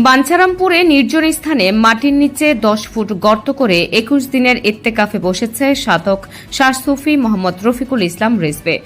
বাঞ্ছারামপুরে নির্জন স্থানে মাটির নিচে 10 ফুট গর্ত করে 21 দিনের ইত্তেকাফে বসেছে সাধক শাহ সুফি মোহাম্মদ রফিকুল ইসলাম রিজভী।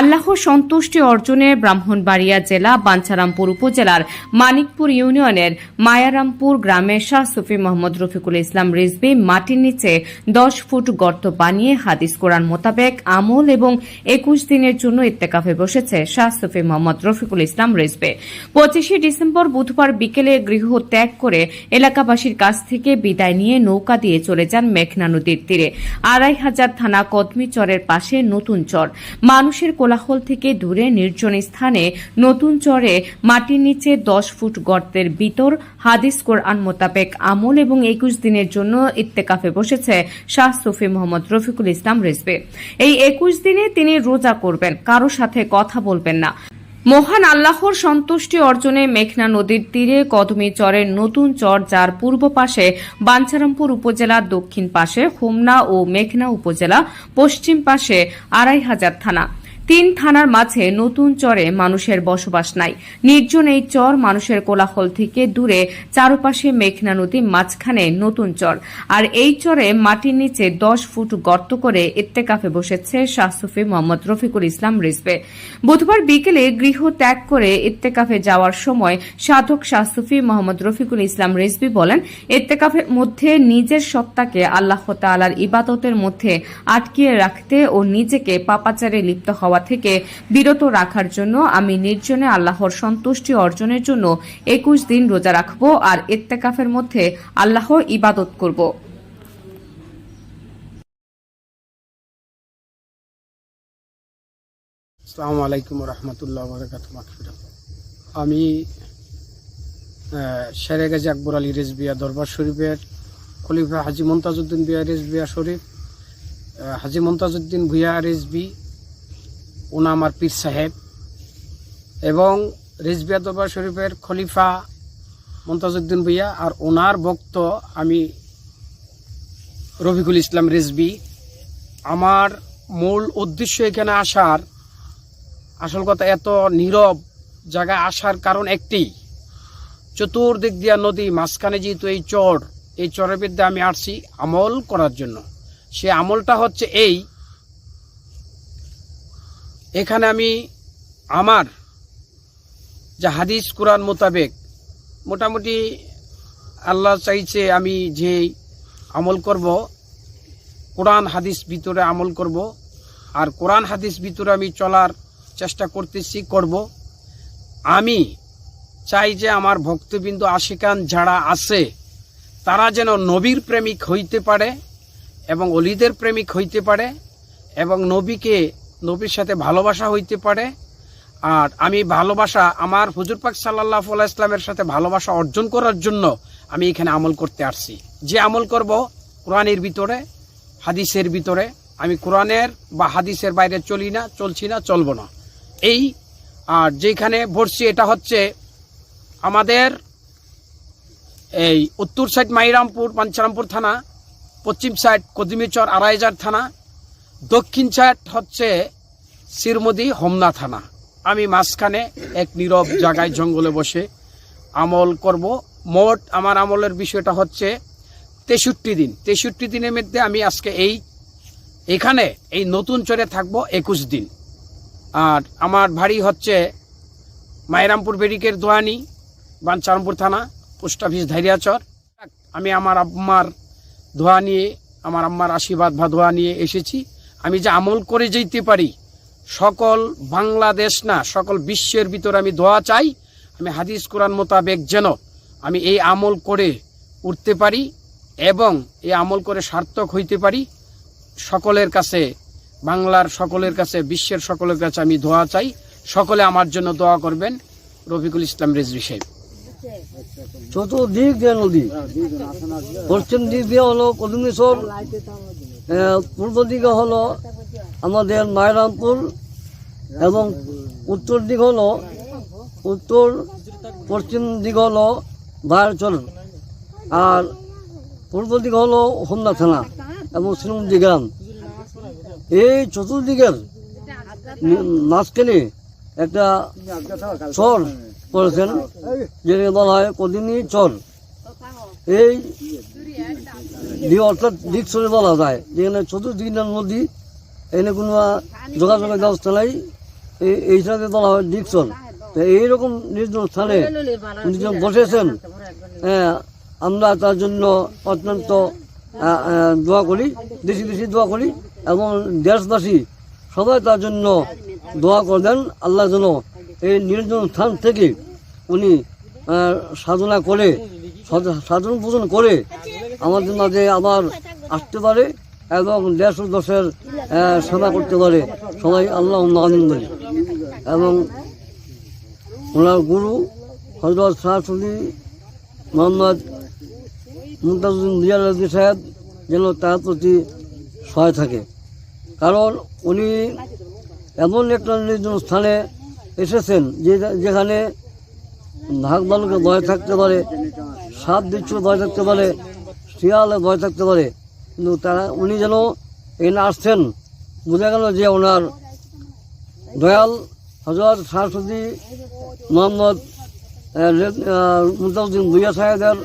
আল্লাহর সন্তুষ্টি অর্জনে ব্রাহ্মণবাড়িয়া জেলা বাঞ্ছারামপুর উপজেলার মানিকপুর ইউনিয়নের মায়ারামপুর গ্রামের শাহ সুফি মোহাম্মদ রফিকুল ইসলাম রিজভী মাটির নিচে 10 ফুট গর্ত বানিয়ে হাদিস কোরআন মোতাবেক আমল এবং 21 দিনের জন্য ইত্তেকাফে বসেছে শাহ সুফি মোহাম্মদ রফিকুল ইসলাম রিজভী। 25 ডিসেম্বর বুধবার বিকেলে গৃহ ত্যাগ করে এলাকাবাসীর কাছ থেকে বিদায় নিয়ে নৌকা দিয়ে চলে যান মেঘনা নদীর তীরে 2500 থানা কদমিচরের পাশে নতুন চর। মানুষের কোলাহল থেকে দূরে নির্জন স্থানে নতুন চরে মাটির নিচে 10 ফুট গর্তের ভিতর হাদিস কোরআন মোতাবেক আমল এবং 21 দিনের জন্য ইত্তেকাফে বসেছে শাহ সুফি মোহাম্মদ রফিকুল ইসলাম রিজভী। এই 21 দিনে তিনি রোজা করবেন, কারো সাথে কথা বলবেন না। মহান আল্লাহর সন্তুষ্টি অর্জনে মেঘনা নদীর তীরে কদমি চরের নতুন চর, যার পূর্ব পাশে বাঞ্ছারামপুর উপজেলা, দক্ষিণ পাশে হোমনা ও মেঘনা উপজেলা, পশ্চিম পাশে 2500 থানা। 3 থানার মাঝে নতুন চরে মানুষের বসবাস নাই। নির্জন এই চর মানুষের কোলাহল থেকে দূরে, চারপাশে মেঘনা নদী, মাঝখানে নতুন চর। আর এই চরে মাটির নিচে 10 ফুট গর্ত করে ইত্তেকাফে বসেছে শাহ সুফি মোহাম্মদ রফিকুল ইসলাম রিজভী। বুধবার বিকেলে গৃহ ত্যাগ করে ইত্তেকাফে যাওয়ার সময় সাধক শাহ সুফি মোহাম্মদ রফিকুল ইসলাম রিজভী বলেন, ইত্তেকাফের মধ্যে নিজের সত্তাকে আল্লাহ তাআলার ইবাদতের মধ্যে আটকিয়ে রাখতে ও নিজেকে পাপাচারে লিপ্ত হওয়া থেকে বিরত রাখার জন্য আমি নির্জনে আল্লাহর সন্তুষ্টি অর্জনের জন্য 21 দিন রোজা রাখব আর ইত্তেকাফের মধ্যে আল্লাহর ইবাদত করব। আসসালামু আলাইকুম ওয়া রাহমাতুল্লাহি ওয়া বারাকাতুহু। আমি শেরে গাজী আকবর আলী রিজভিয়া দরবার শরীফের খলিফা হাজী মুমতাজউদ্দিন ভূঁইয়া রিজভিয়া শরীফ, হাজী মুমতাজউদ্দিন ভূঁইয়া রিজভী ওনা আমার পীর সাহেব, এবং রিজভিয়া দরবার শরীফের খলিফা মুমতাজউদ্দিন ভূঁইয়া আর ওনার ভক্ত আমি রফিকুল ইসলাম রিজভী। আমার মূল উদ্দেশ্য এখানে আসার, আসল কথা, এত নীরব জায়গায় আসার কারণ একটি, চতুর্দিক দিয়া নদী, মাঝখানে যেহেতু এই চরের বিদ্যা আমি আসছি আমল করার জন্য। সে আমলটা হচ্ছে এখানে আমি আমার যে হাদিস কোরআন মোতাবেক মোটামুটি আল্লাহ চাইছে আমি যে আমল করব, কোরআন হাদিস ভিতরে আমল করব, আর কোরআন হাদিস ভিতরে আমি চলার চেষ্টা করতেছি, করব। আমি চাই যে আমার ভক্তবৃন্দ, আশিকান যারা আছে, তারা যেন নবীর প্রেমিক হইতে পারে এবং অলিদের প্রেমিক হইতে পারে এবং নবীর সাথে ভালোবাসা হইতে পারে। আর আমি ভালোবাসা, আমার হুজুর পাক সাল্লাল্লাহু আলাইহি ওয়াসাল্লামের সাথে ভালোবাসা অর্জন করার জন্য আমি এখানে আমল করতে আসছি। যে আমল করব কোরআনের ভিতরে, হাদিসের ভিতরে। আমি কোরআনের বা হাদিসের বাইরে চলছি না, চলব না। আর যেখানে বসছি এটা হচ্ছে আমাদের এই উত্তর সাইড মাইরামপুর বাঞ্ছারামপুর থানা, পশ্চিম সাইড কদমিচর 2500 থানা, দক্ষিণ সাইড হচ্ছে শিরমদি হোমনা থানা। আমি মাঝখানে এক নীরব জায়গায় জঙ্গলে বসে আমল করব। মোট আমার আমলের বিষয়টা হচ্ছে 63 দিন। 63 দিনের মধ্যে আমি আজকে এখানে এই নতুন চরে থাকবো 21 দিন। আর আমার বাড়ি হচ্ছে মাইরামপুর বেরিকের দোয়ানি, বাঞ্ছারামপুর থানা, পোস্ট অফিস ধাইরিয়াচর। আমি আমার আম্মার দোয়া নিয়ে, আমার আম্মার আশীর্বাদ বা দোয়া নিয়ে এসেছি। আমি যে আমল করে যেতে পারি, সকল বাংলাদেশ না, সকল বিশ্বের ভিতরে আমি দোয়া চাই, আমি হাদিস কোরআন মোতাবেক যেন আমি এই আমল করে উঠতে পারি এবং এই আমল করে সার্থক হইতে পারি। সকলের কাছে, বাংলার সকলের কাছে, বিশ্বের সকলের কাছে আমি দোয়া চাই। সকলে আমার জন্য দোয়া করবেন। রফিকুল ইসলাম রিজভী সাহেব। চতুর্দিক দিয়ে নদী, পশ্চিম দিক দিয়ে হলো কদমিচর, পূর্ব দিকে হলো আমাদের মায়রামপুর, এবং উত্তর দিক হলো পশ্চিম দিক হলো বায়ারচর, আর পূর্ব দিক হলো হোমনা থানা এবং শ্রীমন্দি গ্রাম। এই চতুর্দিকের মাঝখানে একটা চর করেছেন, যেটাকে বলা হয় কদিনী চর। এই অর্থাৎ দিকচরে বলা যায়, যেখানে চতুর্দিকের নদী, এখানে কোনো যোগাযোগের ব্যবস্থা নাই, এই হিসাবে বলা হয় দিকচর। তো এইরকম নির্জন স্থানে উনি যখন বসেছেন, আমরা তার জন্য অত্যন্ত দোয়া করি, বেশি বেশি দোয়া করি, এবং দেশবাসী সবাই তার জন্য দোয়া করবেন। আল্লাহ যেন এই নির্জন স্থান থেকে উনি সাধনা করে, সাধন পূজন করে আমাদের মাঝে আবার আসতে পারে এবং দেশ ও দেশের সেবা করতে পারে। সবাই আল্লাহ আমিন বলি। এবং ওনার গুরু হযরত শাহ সুফি মোহাম্মদ মুমতাজউদ্দিন রিয়াজি সাহেব যেন তার প্রতি সহায় থাকে, কারণ উনি এমন একটা নির্জন স্থানে এসেছেন যেখানে ভাগ বালুকে ভয় থাকতে পারে, সাপ বিচ্ছু ভয় থাকতে পারে, শিয়ালে ভয় থাকতে পারে, কিন্তু উনি যেন এখানে আসছেন, বোঝা গেল যে ওনার দয়াল হযরত শাহ সুফি মোহাম্মদ মুমতাজউদ্দিন ভুঁইয়া সাহেবের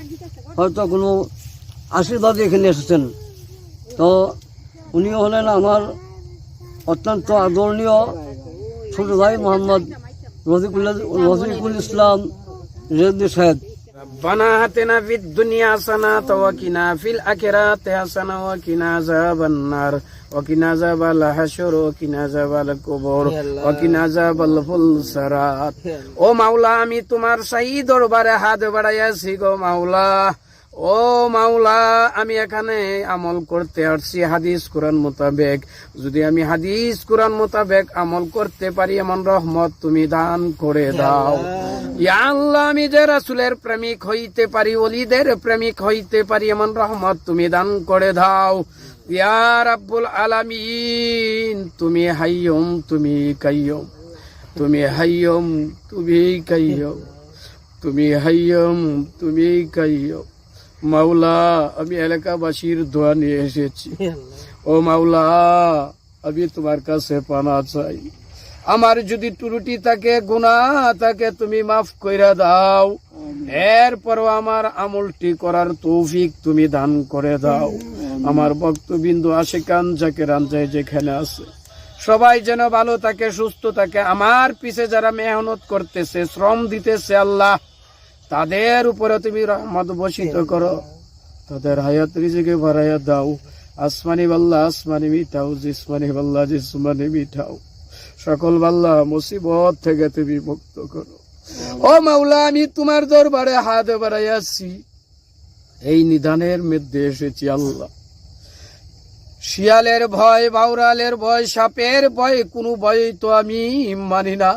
হয়তো কোনো আশীর্বাদে এখানে এসেছেন। তো উনিও হলেন আমার অত্যন্ত আদরণীয় ছোট ভাই মোহাম্মদ রফিকুল ইসলাম রেজভী সাহেব। ربنا آتنا في الدنيا حسنة وقنا في الآخرة حسنة وقنا عذاب النار وقنا عذاب الحشر وقنا عذاب القبور وقنا عذاب الفلسرات। ও মাওলা, আমি তোমার শাহী দরবারে হাত বাড়াইয়াছি গো মাওলা। ও মাওলা, আমি এখানে আমল করতে আসছি হাদিস কোরআন মোতাবেক। যদি আমি হাদিস কোরআন মোতাবেক আমল করতে পারি, এমন রহমত তুমি দান করে দাও। ইয়া আল্লাহ, আমি যে রাসূলের প্রেমিক হইতে পারি, ওলিদের প্রেমিক হইতে পারি, এমন রহমত তুমি দান করে দাও। ইয়া রাব্বুল আলামিন, তুমি হাইয়ুম তুমি কাইয়ুম, তুমি হাইয়ুম তুমি কাইয়ুম, তুমি হাইয়ুম তুমি কাইয়ুম। মাওলা, আমি এলাকাবাসীর দোয়া নিয়ে এসেছি। ও মাওলা, আমি তোমার কাছে পানা চাই। আমার যদি ত্রুটি থাকে, গুনাহ থাকে, তুমি মাফ কইরা দাও। এরপরও আমার আমলটি করার তৌফিক তুমি দান করে দাও। আমার ভক্তবিন্দু আশিকান জাকেরান যেখানে আছে, সবাই যেন ভালো থাকে, সুস্থ থাকে। আমার পিছে যারা মেহনত করতেছে, শ্রম দিতেছে, আল্লাহ তাদের উপরে তুমি রহমত বর্ষিত করো, তাদের হায়াত রিজিকে বাড়াইয়া দাও। আসমানি বাল্লা আসমানি মিঠাও, জিসমানি বাল্লা জিসমানি মিঠাও। সকল বাল্লা মুসিবত থেকে তুমি মুক্ত করো। ও মাওলা, আমি তোমার দরবারে হাত বাড়াইয়াছি, এই নিদানের মধ্যে এসেছি আল্লাহ। শিয়ালের ভয়, বাউরালের ভয়, সাপের ভয়, কোনো ভয় তো আমি মানি না।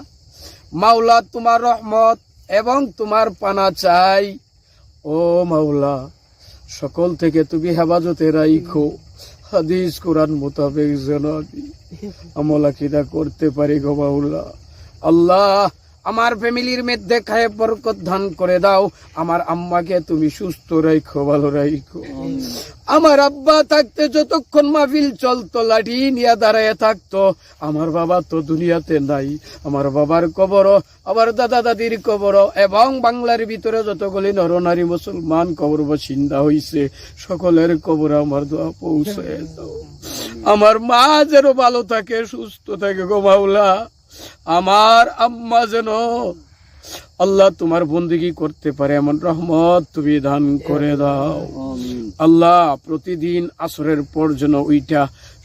মাওলা, তোমার রহমত এবং তোমার পানা চাই। ও মাওলা, সকল থেকে তুমি হেফাজতে রাখো। হাদিস কোরআন মোতাবেক যেন আমি আমল আকীদা করতে পারি গো মাওলা। আল্লাহ, আমার ফ্যামিলির মধ্যে খায়ে বরকত দান করে দাও। আমার আম্মাকে তুমি সুস্থ রাখো, ভালো রাখো। আমার আব্বা থাকতে যতক্ষণ মাহফিল চলতো, লাঠি নিয়ে দাঁড়ায় থাকতো। আমার বাবা তো দুনিয়াতে নাই। আমার বাবার কবর, আমার দাদা দাদির কবর, এবং বাংলার ভিতরে যতগুলি নরনারী মুসলমান কবর বাসিন্দা হইছে, সকলের কবর আমার দোয়া পৌঁছে দাও। আমার মা যেন ভালো থাকে, সুস্থ থাকে গো মাওলা। আমার আম্মা যেন আল্লাহ তোমার বন্দেগী করতে পারে, এমন রহমত তুমি দান করে দাও। আল্লাহ, প্রতিদিন আসরের পর যেন ওইটা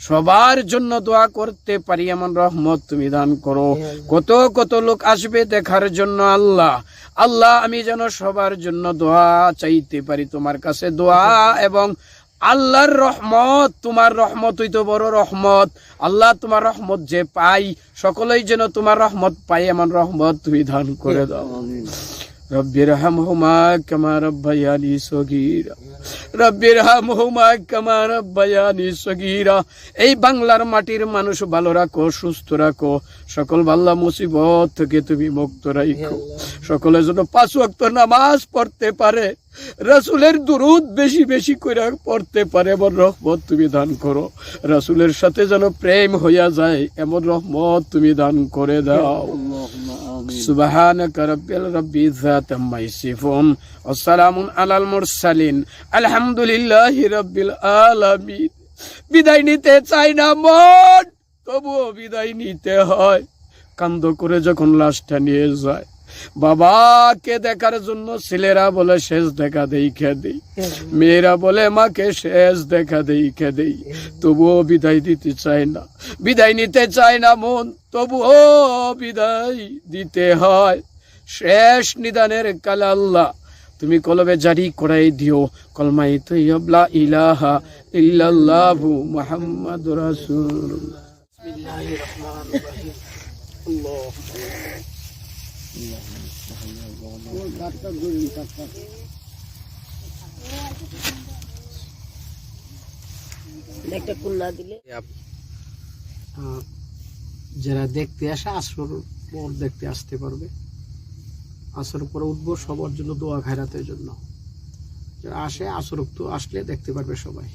সবার জন্য দোয়া করতে পারি, এমন রহমত তুমি দান করো। কত কত লোক আসবে দেখার জন্য আল্লাহ। আল্লাহ, আমি যেন সবার জন্য দোয়া চাইতে পারি তোমার কাছে। দোয়া এবং আল্লাহর রহমত, তোমার রহমত হইতো বড় রহমত। আল্লাহ, তোমার রহমত যে পাই, সকলেই যেন তোমার রহমত পাই, এমন রহমত তুমি দান করে দাও। রব্বিরহামহুমা কামা রাব্বায়ানি সগীরা, রব্বিরহামহুমা কামা রাব্বায়ানি সগীরা। এই বাংলার মাটির মানুষ ভালো রাখো, সুস্থ রাখো, সকল বাল্লা মুসিবত থেকে তুমি মুক্ত রাখো। সকলের জন্য 5 ওয়াক্ত নামাজ পড়তে পারে, রাসূলের দুরূদ বেশি বেশি করে পড়তে পারে, এমন রহমত তুমি দান করো। রাসূলের সাথে যেন প্রেম হইয়া যায় এমন রহমত তুমি দান করে দাও। সুবহানাকা রাব্বিল ইজ্জাতি আম্মা ইয়াসিফুন ওয়া সালামুন আলাল মুরসালিন আলহামদুলিল্লাহি রাব্বিল আলামিন। বিদায় নিতে চাই না মন, তবুও বিদায় নিতে হয়। কান্দ করে যখন লাশটা নিয়ে যায়, বাবাকে দেখার জন্য ছেলেরা বলে শেষ দেখা দেই খেদেই, মেয়েরা বলে মাকে শেষ দেখা দেই খেদেই, তবুও বিদায় দিতে চায় না, বিদায় নিতে চায় না মন, তবুও বিদায় দিতে হয়। শেষ নিদানের কালে আল্লাহ তুমি কলবে জারি করাই দিও কলমাই তৈয়ব লা ইলাহা ইল্লাল্লাহু মুহাম্মাদুর রাসূলুল্লাহ। বিসমিল্লাহির রহমানির রহিম। যারা দেখতে আসে আসর পর দেখতে আসতে পারবে, আসর পরে উঠবো সবার জন্য দোয়া খায়রাতের জন্য। যারা আসে আসর আসলে দেখতে পারবে সবাই।